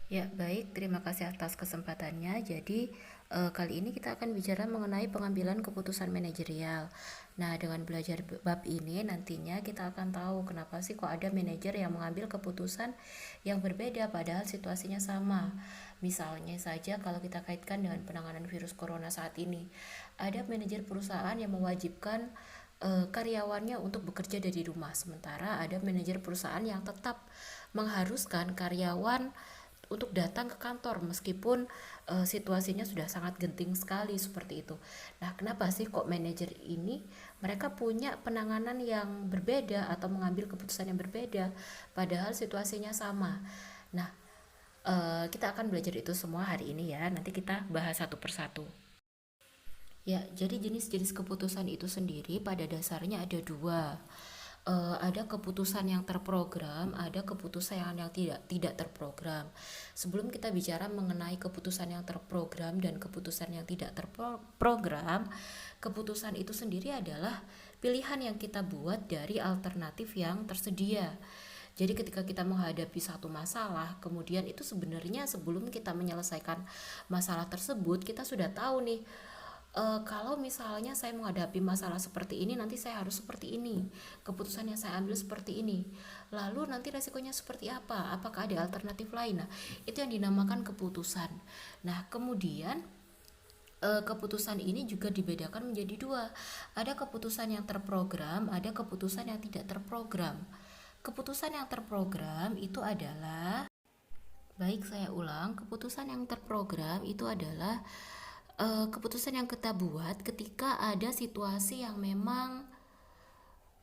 Ya, baik. Terima kasih atas kesempatannya. Jadi, kali ini kita akan bicara mengenai pengambilan keputusan manajerial. Nah, dengan belajar bab ini nantinya kita akan tahu kenapa sih kok ada manajer yang mengambil keputusan yang berbeda padahal situasinya sama. Misalnya saja kalau kita kaitkan dengan penanganan virus corona saat ini, ada manajer perusahaan yang mewajibkan karyawannya untuk bekerja dari rumah, sementara ada manajer perusahaan yang tetap mengharuskan karyawan untuk datang ke kantor meskipun situasinya sudah sangat genting sekali seperti itu. Nah, kenapa sih kok manajer ini mereka punya penanganan yang berbeda atau mengambil keputusan yang berbeda padahal situasinya sama? Nah, kita akan belajar itu semua hari ini ya. Nanti kita bahas satu persatu. Ya, jadi jenis-jenis keputusan itu sendiri pada dasarnya ada dua. Ada keputusan yang terprogram, ada keputusan yang tidak terprogram. Sebelum kita bicara mengenai keputusan yang terprogram dan keputusan yang tidak terprogram, keputusan itu sendiri adalah pilihan yang kita buat dari alternatif yang tersedia. Jadi ketika kita menghadapi satu masalah, kemudian itu sebenarnya sebelum kita menyelesaikan masalah tersebut, kita sudah tahu nih, kalau misalnya saya menghadapi masalah seperti ini, nanti saya harus seperti ini, keputusan yang saya ambil seperti ini, lalu nanti resikonya seperti apa, apakah ada alternatif lain. Nah, itu yang dinamakan keputusan. Nah, kemudian keputusan ini juga dibedakan menjadi dua. Ada keputusan yang terprogram, ada keputusan yang tidak terprogram. Keputusan yang terprogram itu adalah, baik saya ulang, keputusan yang terprogram itu adalah keputusan yang kita buat ketika ada situasi yang memang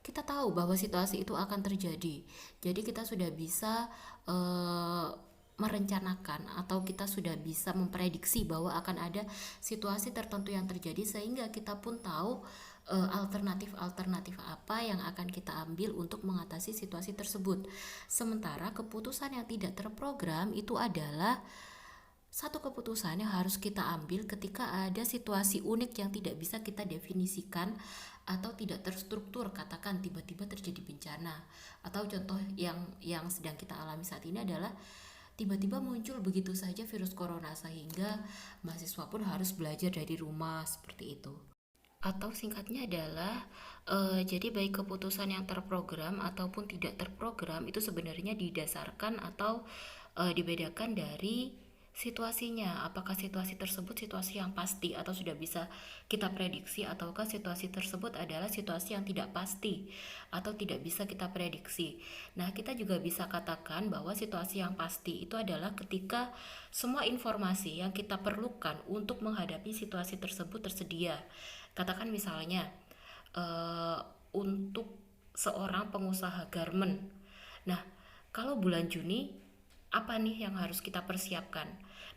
kita tahu bahwa situasi itu akan terjadi. Jadi kita sudah bisa eh, merencanakan atau kita sudah bisa memprediksi bahwa akan ada situasi tertentu yang terjadi sehingga kita pun tahu alternatif-alternatif apa yang akan kita ambil untuk mengatasi situasi tersebut. Sementara keputusan yang tidak terprogram itu adalah satu keputusan yang harus kita ambil ketika ada situasi unik yang tidak bisa kita definisikan atau tidak terstruktur, katakan tiba-tiba terjadi bencana, atau contoh yang sedang kita alami saat ini adalah tiba-tiba muncul begitu saja virus corona sehingga mahasiswa pun harus belajar dari rumah seperti itu. Atau singkatnya adalah jadi baik keputusan yang terprogram ataupun tidak terprogram itu sebenarnya didasarkan atau dibedakan dari situasinya. Apakah situasi tersebut situasi yang pasti atau sudah bisa kita prediksi, ataukah situasi tersebut adalah situasi yang tidak pasti atau tidak bisa kita prediksi. Nah, kita juga bisa katakan bahwa situasi yang pasti itu adalah ketika semua informasi yang kita perlukan untuk menghadapi situasi tersebut tersedia. Katakan misalnya uh, untuk seorang pengusaha garment. Nah, kalau bulan Juni apa nih yang harus kita persiapkan?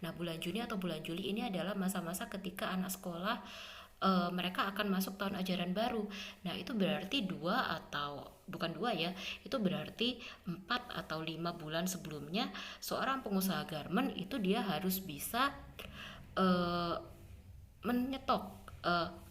Nah, bulan Juni atau bulan Juli ini adalah masa-masa ketika anak sekolah mereka akan masuk tahun ajaran baru. Nah, itu berarti dua atau bukan dua ya, itu berarti 4 atau 5 bulan sebelumnya seorang pengusaha garment itu dia harus bisa uh, menyetok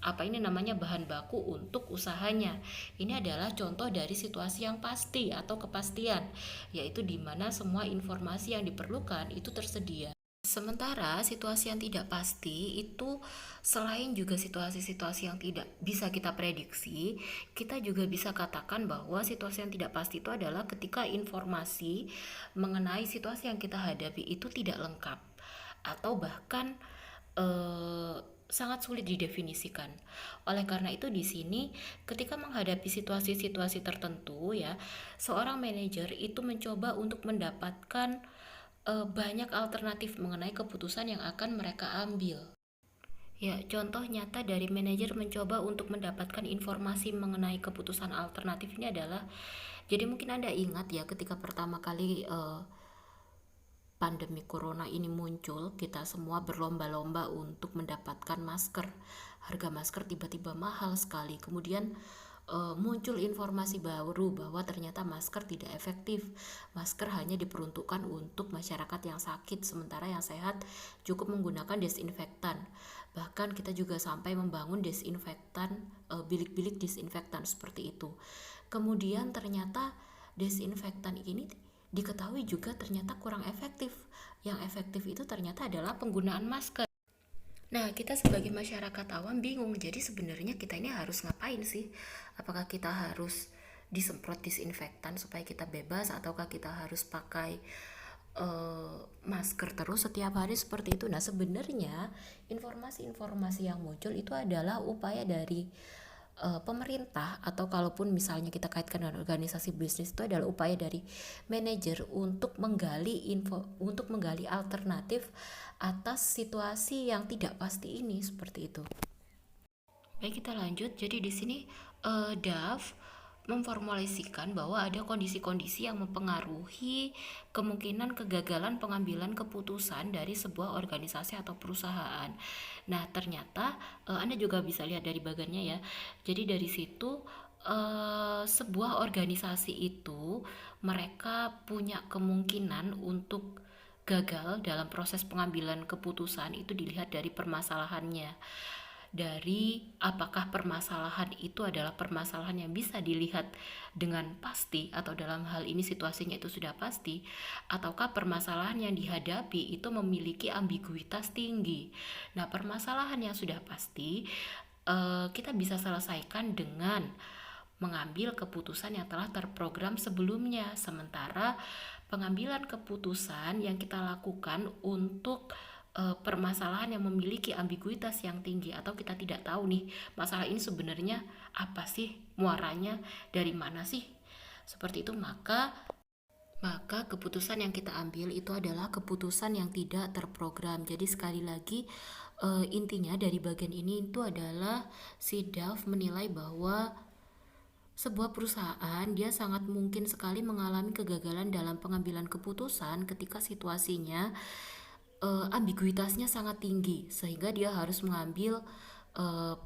apa ini namanya bahan baku untuk usahanya. Ini adalah contoh dari situasi yang pasti atau kepastian, yaitu di mana semua informasi yang diperlukan itu tersedia. Sementara situasi yang tidak pasti itu selain juga situasi-situasi yang tidak bisa kita prediksi, kita juga bisa katakan bahwa situasi yang tidak pasti itu adalah ketika informasi mengenai situasi yang kita hadapi itu tidak lengkap atau bahkan eh, sangat sulit didefinisikan. Oleh karena itu di sini ketika menghadapi situasi-situasi tertentu ya, seorang manajer itu mencoba untuk mendapatkan banyak alternatif mengenai keputusan yang akan mereka ambil. Ya, contoh nyata dari manajer mencoba untuk mendapatkan informasi mengenai keputusan alternatif ini adalah, jadi mungkin Anda ingat ya ketika pertama kali pandemi corona ini muncul, kita semua berlomba-lomba untuk mendapatkan masker. Harga masker tiba-tiba mahal sekali. Kemudian muncul informasi baru bahwa ternyata masker tidak efektif. Masker hanya diperuntukkan untuk masyarakat yang sakit, sementara yang sehat cukup menggunakan desinfektan. Bahkan kita juga sampai membangun desinfektan, bilik-bilik desinfektan seperti itu. Kemudian ternyata desinfektan ini diketahui juga ternyata kurang efektif. Yang efektif itu ternyata adalah penggunaan masker. Nah, kita sebagai masyarakat awam bingung. Jadi sebenarnya kita ini harus ngapain sih? Apakah kita harus disemprot disinfektan supaya kita bebas, ataukah kita harus pakai masker terus setiap hari seperti itu? Nah, sebenarnya informasi-informasi yang muncul itu adalah upaya dari pemerintah, atau kalaupun misalnya kita kaitkan dengan organisasi bisnis, itu adalah upaya dari manajer untuk menggali alternatif atas situasi yang tidak pasti ini, seperti itu. Baik, kita lanjut. Jadi di sini DAF memformulasikan bahwa ada kondisi-kondisi yang mempengaruhi kemungkinan kegagalan pengambilan keputusan dari sebuah organisasi atau perusahaan. Nah, ternyata Anda juga bisa lihat dari bagannya ya. Jadi dari situ sebuah organisasi itu mereka punya kemungkinan untuk gagal dalam proses pengambilan keputusan itu dilihat dari permasalahannya, dari apakah permasalahan itu adalah permasalahan yang bisa dilihat dengan pasti, atau dalam hal ini situasinya itu sudah pasti, ataukah permasalahan yang dihadapi itu memiliki ambiguitas tinggi. Nah, permasalahan yang sudah pasti kita bisa selesaikan dengan mengambil keputusan yang telah terprogram sebelumnya. Sementara pengambilan keputusan yang kita lakukan untuk permasalahan yang memiliki ambiguitas yang tinggi, atau kita tidak tahu nih masalah ini sebenarnya apa sih, muaranya dari mana sih, seperti itu, maka keputusan yang kita ambil itu adalah keputusan yang tidak terprogram. Jadi sekali lagi intinya dari bagian ini itu adalah si DAF menilai bahwa sebuah perusahaan dia sangat mungkin sekali mengalami kegagalan dalam pengambilan keputusan ketika situasinya ambiguitasnya sangat tinggi, sehingga dia harus mengambil uh,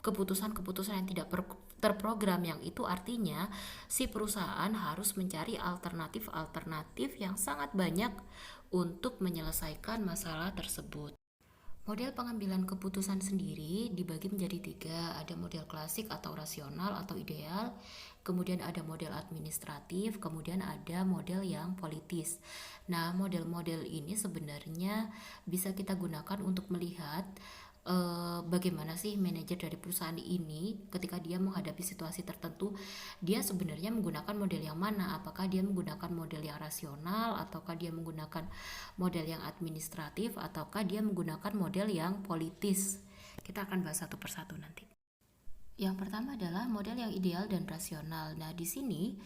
keputusan-keputusan yang tidak terprogram, yang itu artinya si perusahaan harus mencari alternatif-alternatif yang sangat banyak untuk menyelesaikan masalah tersebut. Model pengambilan keputusan sendiri dibagi menjadi tiga. Ada model klasik atau rasional atau ideal, kemudian ada model administratif, kemudian ada model yang politis. Nah, model-model ini sebenarnya bisa kita gunakan untuk melihat bagaimana sih manajer dari perusahaan ini ketika dia menghadapi situasi tertentu, dia sebenarnya menggunakan model yang mana? Apakah dia menggunakan model yang rasional, ataukah dia menggunakan model yang administratif, ataukah dia menggunakan model yang politis? Kita akan bahas satu persatu nanti. Yang pertama adalah model yang ideal dan rasional. Nah, di sini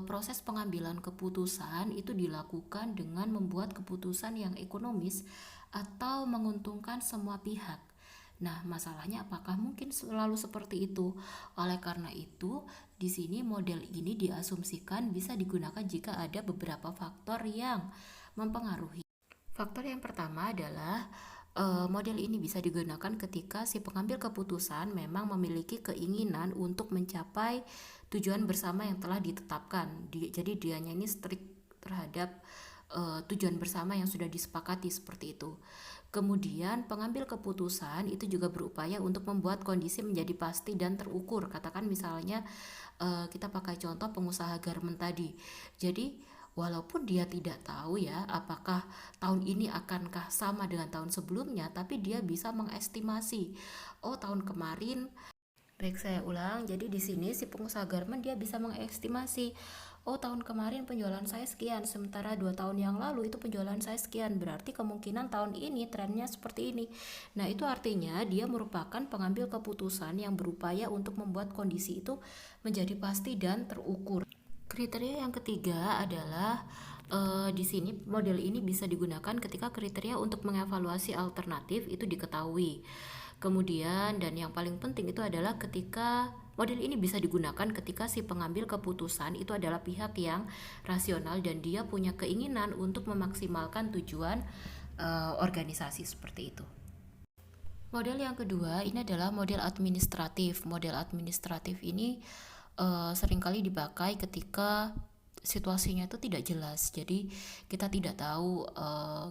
proses pengambilan keputusan itu dilakukan dengan membuat keputusan yang ekonomis atau menguntungkan semua pihak. Nah, masalahnya apakah mungkin selalu seperti itu? Oleh karena itu, di sini model ini diasumsikan bisa digunakan jika ada beberapa faktor yang mempengaruhi. Faktor yang pertama adalah model ini bisa digunakan ketika si pengambil keputusan memang memiliki keinginan untuk mencapai tujuan bersama yang telah ditetapkan. Jadi dianya ini strict terhadap tujuan bersama yang sudah disepakati, seperti itu. Kemudian pengambil keputusan itu juga berupaya untuk membuat kondisi menjadi pasti dan terukur. Katakan misalnya kita pakai contoh pengusaha garmen tadi. Jadi walaupun dia tidak tahu ya apakah tahun ini akankah sama dengan tahun sebelumnya, tapi dia bisa mengestimasi, oh tahun kemarin. Baik, saya ulang. Jadi di sini si pengusaha garmen dia bisa mengestimasi, oh tahun kemarin penjualan saya sekian, sementara 2 tahun yang lalu itu penjualan saya sekian. Berarti kemungkinan tahun ini trennya seperti ini. Nah, itu artinya dia merupakan pengambil keputusan yang berupaya untuk membuat kondisi itu menjadi pasti dan terukur. Kriteria yang ketiga adalah di sini model ini bisa digunakan ketika kriteria untuk mengevaluasi alternatif itu diketahui. Kemudian dan yang paling penting itu adalah ketika model ini bisa digunakan ketika si pengambil keputusan itu adalah pihak yang rasional dan dia punya keinginan untuk memaksimalkan tujuan organisasi, seperti itu. Model yang kedua ini adalah model administratif. Model administratif ini seringkali dipakai ketika situasinya itu tidak jelas. Jadi kita tidak tahu,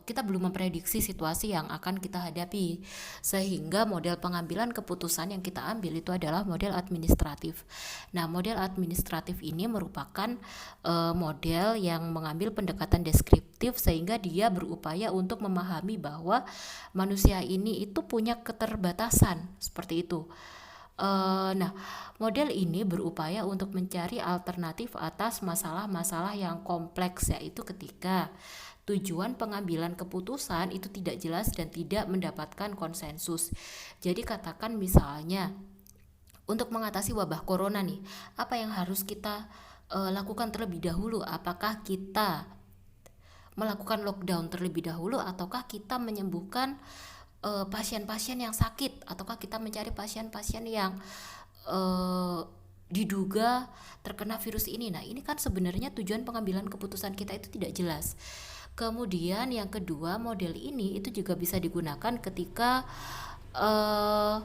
kita belum memprediksi situasi yang akan kita hadapi. Sehingga model pengambilan keputusan yang kita ambil itu adalah model administratif. Nah, model administratif ini merupakan model yang mengambil pendekatan deskriptif sehingga dia berupaya untuk memahami bahwa manusia ini itu punya keterbatasan seperti itu. Nah, model ini berupaya untuk mencari alternatif atas masalah-masalah yang kompleks, yaitu ketika tujuan pengambilan keputusan itu tidak jelas dan tidak mendapatkan konsensus. Jadi katakan misalnya untuk mengatasi wabah corona nih, apa yang harus kita lakukan terlebih dahulu? Apakah kita melakukan lockdown terlebih dahulu ataukah kita menyembuhkan pasien-pasien yang sakit, ataukah kita mencari pasien-pasien yang uh, diduga terkena virus ini. Nah, ini kan sebenarnya tujuan pengambilan keputusan kita itu tidak jelas. Kemudian yang kedua, model ini itu juga bisa digunakan ketika uh,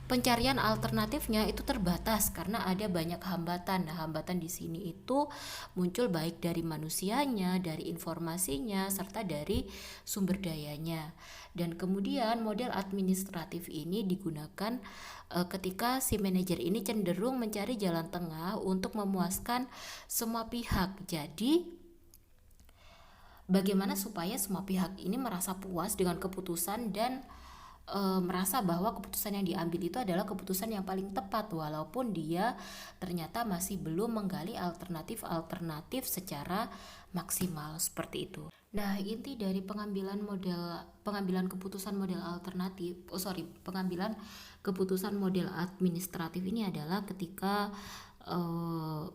pencarian alternatifnya itu terbatas karena ada banyak hambatan. Nah, hambatan di sini itu muncul baik dari manusianya, dari informasinya, serta dari sumber dayanya. Dan kemudian model administratif ini digunakan ketika si manajer ini cenderung mencari jalan tengah untuk memuaskan semua pihak. Jadi bagaimana supaya semua pihak ini merasa puas dengan keputusan dan merasa bahwa keputusan yang diambil itu adalah keputusan yang paling tepat walaupun dia ternyata masih belum menggali alternatif-alternatif secara maksimal seperti itu. Nah, inti dari pengambilan keputusan model alternatif, pengambilan keputusan model administratif ini adalah ketika eh,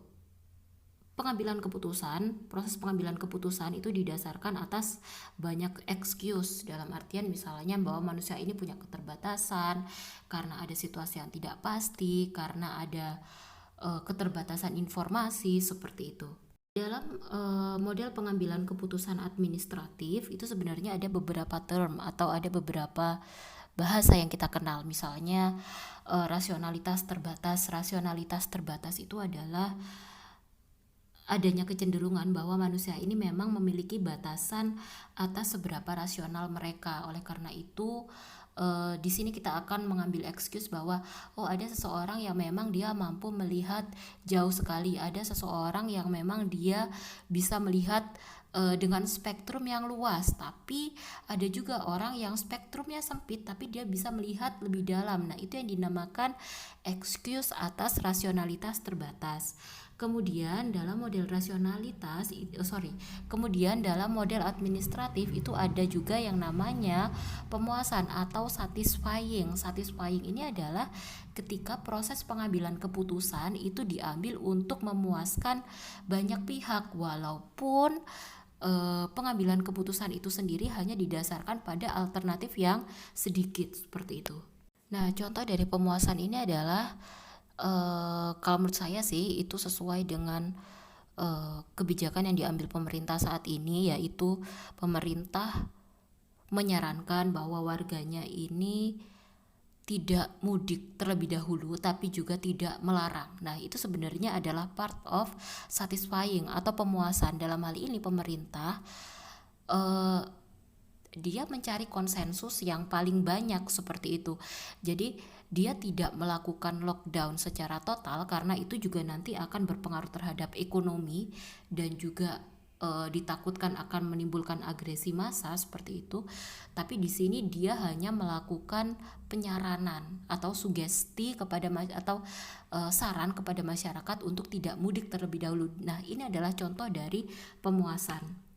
proses pengambilan keputusan itu didasarkan atas banyak excuse, dalam artian misalnya bahwa manusia ini punya keterbatasan karena ada situasi yang tidak pasti, karena ada keterbatasan informasi seperti itu. Dalam model pengambilan keputusan administratif itu sebenarnya ada beberapa term atau ada beberapa bahasa yang kita kenal, misalnya rasionalitas terbatas. Rasionalitas terbatas itu adalah adanya kecenderungan bahwa manusia ini memang memiliki batasan atas seberapa rasional mereka. Oleh karena itu, di sini kita akan mengambil excuse bahwa ada seseorang yang memang dia mampu melihat jauh sekali, ada seseorang yang memang dia bisa melihat dengan spektrum yang luas, tapi ada juga orang yang spektrumnya sempit tapi dia bisa melihat lebih dalam. Nah, itu yang dinamakan excuse atas rasionalitas terbatas. Kemudian dalam model kemudian dalam model administratif itu ada juga yang namanya pemuasan atau satisfying. Satisfying ini adalah ketika proses pengambilan keputusan itu diambil untuk memuaskan banyak pihak walaupun pengambilan keputusan itu sendiri hanya didasarkan pada alternatif yang sedikit seperti itu. Nah, contoh dari pemuasan ini adalah kalau menurut saya sih itu sesuai dengan kebijakan yang diambil pemerintah saat ini, yaitu pemerintah menyarankan bahwa warganya ini tidak mudik terlebih dahulu tapi juga tidak melarang. Nah, itu sebenarnya adalah part of satisfying atau pemuasan. Dalam hal ini pemerintah dia mencari konsensus yang paling banyak seperti itu. Jadi dia tidak melakukan lockdown secara total karena itu juga nanti akan berpengaruh terhadap ekonomi dan juga ditakutkan akan menimbulkan agresi massa seperti itu. Tapi di sini dia hanya melakukan penyaranan atau sugesti kepada atau saran kepada masyarakat untuk tidak mudik terlebih dahulu. Nah, ini adalah contoh dari pemuasan.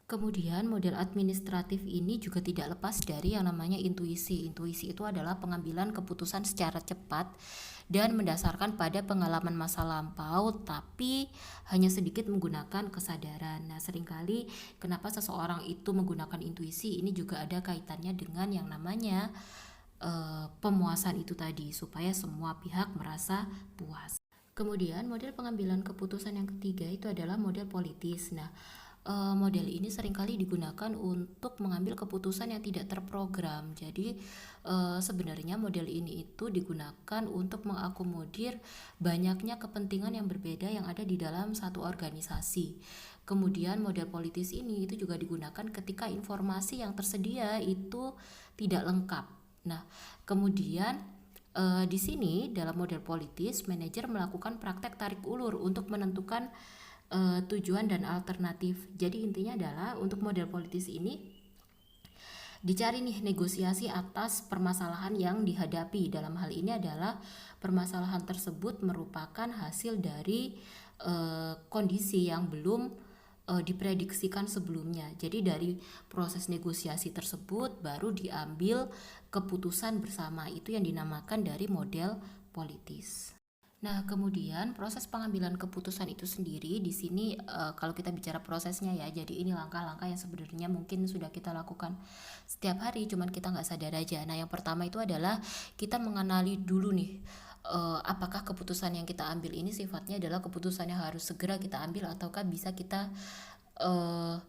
Kemudian model administratif ini juga tidak lepas dari yang namanya intuisi. Intuisi itu adalah pengambilan keputusan secara cepat dan mendasarkan pada pengalaman masa lampau tapi hanya sedikit menggunakan kesadaran. Nah, seringkali kenapa seseorang itu menggunakan intuisi ini juga ada kaitannya dengan yang namanya pemuasan itu tadi, supaya semua pihak merasa puas. Kemudian model pengambilan keputusan yang ketiga itu adalah model politis. Nah, Model ini seringkali digunakan untuk mengambil keputusan yang tidak terprogram. Jadi, sebenarnya model ini itu digunakan untuk mengakomodir banyaknya kepentingan yang berbeda yang ada di dalam satu organisasi. Kemudian model politis ini itu juga digunakan ketika informasi yang tersedia itu tidak lengkap. Nah, kemudian di sini dalam model politis, manajer melakukan praktek tarik ulur untuk menentukan tujuan dan alternatif. Jadi intinya adalah untuk model politis ini dicari nih negosiasi atas permasalahan yang dihadapi. Dalam hal ini adalah permasalahan tersebut merupakan hasil dari kondisi yang belum diprediksikan sebelumnya. Jadi dari proses negosiasi tersebut baru diambil keputusan bersama. Itu yang dinamakan dari model politis. Nah, kemudian proses pengambilan keputusan itu sendiri di sini kalau kita bicara prosesnya ya, jadi ini langkah-langkah yang sebenarnya mungkin sudah kita lakukan setiap hari, cuman kita nggak sadar aja. Nah, yang pertama itu adalah kita mengenali dulu nih, apakah keputusan yang kita ambil ini sifatnya adalah keputusan yang harus segera kita ambil ataukah bisa kita eh,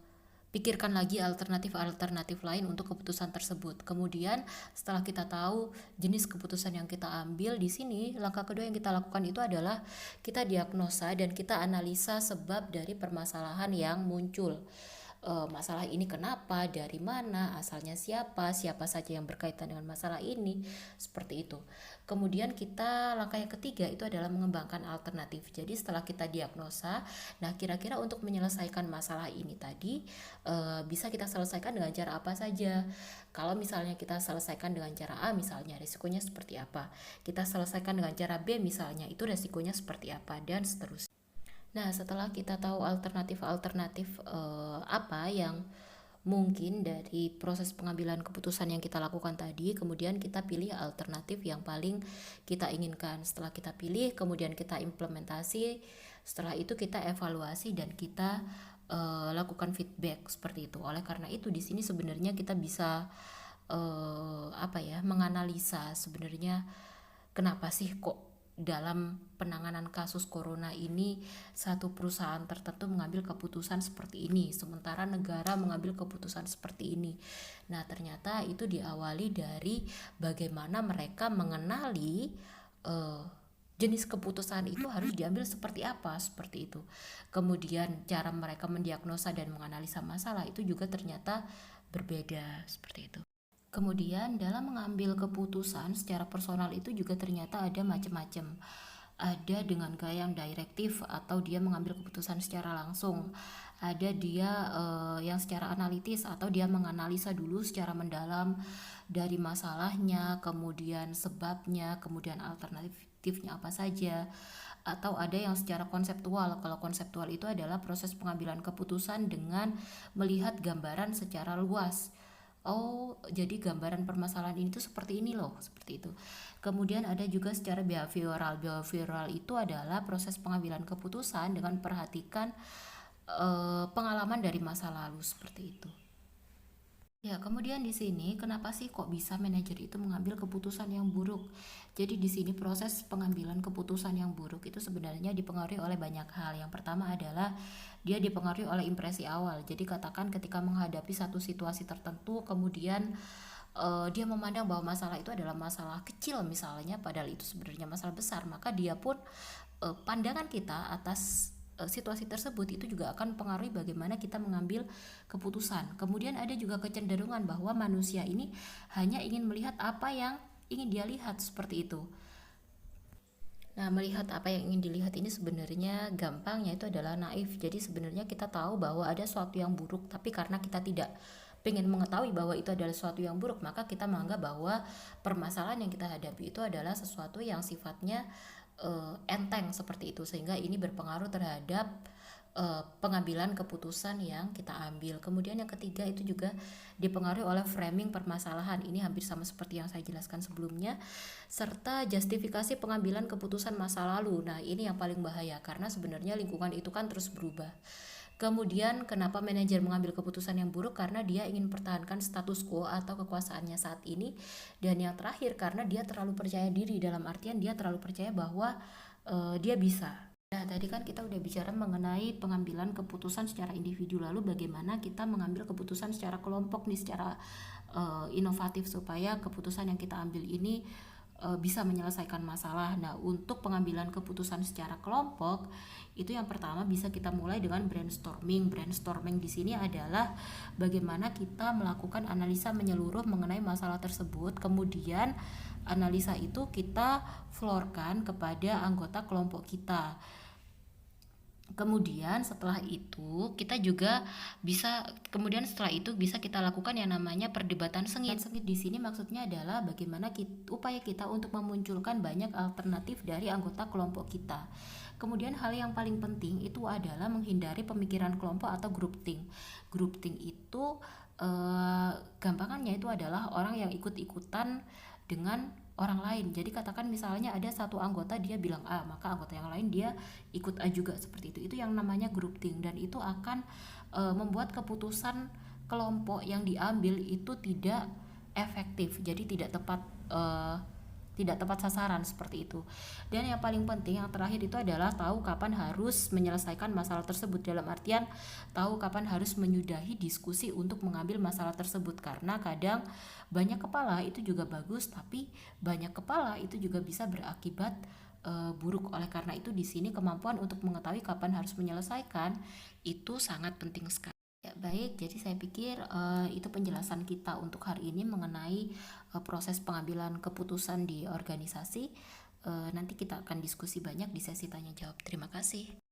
pikirkan lagi alternatif-alternatif lain untuk keputusan tersebut. Kemudian setelah kita tahu jenis keputusan yang kita ambil, di sini langkah kedua yang kita lakukan itu adalah kita diagnosa dan kita analisa sebab dari permasalahan yang muncul. Masalah ini kenapa, dari mana, asalnya siapa, siapa saja yang berkaitan dengan masalah ini, seperti itu. Kemudian kita langkah yang ketiga itu adalah mengembangkan alternatif. Jadi setelah kita diagnosa, nah kira-kira untuk menyelesaikan masalah ini tadi bisa kita selesaikan dengan cara apa saja. Kalau misalnya kita selesaikan dengan cara A, misalnya risikonya seperti apa. Kita selesaikan dengan cara B, misalnya itu risikonya seperti apa, dan seterusnya. Nah, setelah kita tahu alternatif-alternatif apa yang mungkin dari proses pengambilan keputusan yang kita lakukan tadi, kemudian kita pilih alternatif yang paling kita inginkan. Setelah kita pilih, kemudian kita implementasi, setelah itu kita evaluasi dan kita lakukan feedback seperti itu. Oleh karena itu di sini sebenarnya kita bisa menganalisa sebenarnya kenapa sih kok dalam penanganan kasus corona ini satu perusahaan tertentu mengambil keputusan seperti ini, sementara negara mengambil keputusan seperti ini. Nah, ternyata itu diawali dari bagaimana mereka mengenali eh, jenis keputusan itu harus diambil seperti apa, seperti itu. Kemudian cara mereka mendiagnosa dan menganalisa masalah itu juga ternyata berbeda, seperti itu. Kemudian dalam mengambil keputusan secara personal itu juga ternyata ada macam-macam. Ada dengan gaya yang direktif atau dia mengambil keputusan secara langsung. Ada dia yang secara analitis atau dia menganalisa dulu secara mendalam dari masalahnya, kemudian sebabnya, kemudian alternatifnya apa saja. Atau ada yang secara konseptual. Kalau konseptual itu adalah proses pengambilan keputusan dengan melihat gambaran secara luas. Oh, jadi gambaran permasalahan ini tuh seperti ini loh, seperti itu. Kemudian ada juga secara behavioral. Behavioral itu adalah proses pengambilan keputusan dengan perhatikan pengalaman dari masa lalu, seperti itu. Ya, kemudian di sini kenapa sih kok bisa manajer itu mengambil keputusan yang buruk? Jadi di sini proses pengambilan keputusan yang buruk itu sebenarnya dipengaruhi oleh banyak hal. Yang pertama adalah dia dipengaruhi oleh impresi awal. Jadi katakan ketika menghadapi satu situasi tertentu, kemudian dia memandang bahwa masalah itu adalah masalah kecil misalnya, padahal itu sebenarnya masalah besar, maka dia pun pandangan kita atas situasi tersebut itu juga akan mempengaruhi bagaimana kita mengambil keputusan. Kemudian ada juga kecenderungan bahwa manusia ini hanya ingin melihat apa yang ingin dia lihat, seperti itu. Nah, melihat apa yang ingin dilihat ini sebenarnya gampangnya itu adalah naif. Jadi sebenarnya kita tahu bahwa ada sesuatu yang buruk, tapi karena kita tidak pengen mengetahui bahwa itu adalah sesuatu yang buruk, maka kita menganggap bahwa permasalahan yang kita hadapi itu adalah sesuatu yang sifatnya enteng, seperti itu, sehingga ini berpengaruh terhadap pengambilan keputusan yang kita ambil. Kemudian yang ketiga itu juga dipengaruhi oleh framing permasalahan. Ini hampir sama seperti yang saya jelaskan sebelumnya, serta justifikasi pengambilan keputusan masa lalu. Nah, ini yang paling bahaya karena sebenarnya lingkungan itu kan terus berubah. Kemudian kenapa manajer mengambil keputusan yang buruk? Karena dia ingin mempertahankan status quo atau kekuasaannya saat ini. Dan yang terakhir karena dia terlalu percaya diri, dalam artian dia terlalu percaya bahwa dia bisa. Nah, tadi kan kita udah bicara mengenai pengambilan keputusan secara individu, lalu bagaimana kita mengambil keputusan secara kelompok nih, secara inovatif supaya keputusan yang kita ambil ini bisa menyelesaikan masalah. Nah, untuk pengambilan keputusan secara kelompok, itu yang pertama bisa kita mulai dengan brainstorming. Brainstorming di sini adalah bagaimana kita melakukan analisa menyeluruh mengenai masalah tersebut, kemudian analisa itu kita floorkan kepada anggota kelompok kita. Kemudian setelah itu bisa kita lakukan yang namanya perdebatan sengit. Sengit di sini maksudnya adalah bagaimana upaya kita untuk memunculkan banyak alternatif dari anggota kelompok kita. Kemudian hal yang paling penting itu adalah menghindari pemikiran kelompok atau group think. Group think itu gampangannya itu adalah orang yang ikut-ikutan dengan orang lain. Jadi katakan misalnya ada satu anggota dia bilang A, maka anggota yang lain dia ikut A juga, seperti itu. Itu yang namanya grouping, dan itu akan membuat keputusan kelompok yang diambil itu tidak efektif. Jadi tidak tepat sasaran, seperti itu. Dan yang paling penting yang terakhir itu adalah tahu kapan harus menyelesaikan masalah tersebut, dalam artian tahu kapan harus menyudahi diskusi untuk mengambil masalah tersebut, karena kadang banyak kepala itu juga bagus, tapi banyak kepala itu juga bisa berakibat buruk. Oleh karena itu di sini kemampuan untuk mengetahui kapan harus menyelesaikan itu sangat penting sekali. Ya, baik. Jadi saya pikir itu penjelasan kita untuk hari ini mengenai proses pengambilan keputusan di organisasi. Nanti kita akan diskusi banyak di sesi tanya jawab. Terima kasih.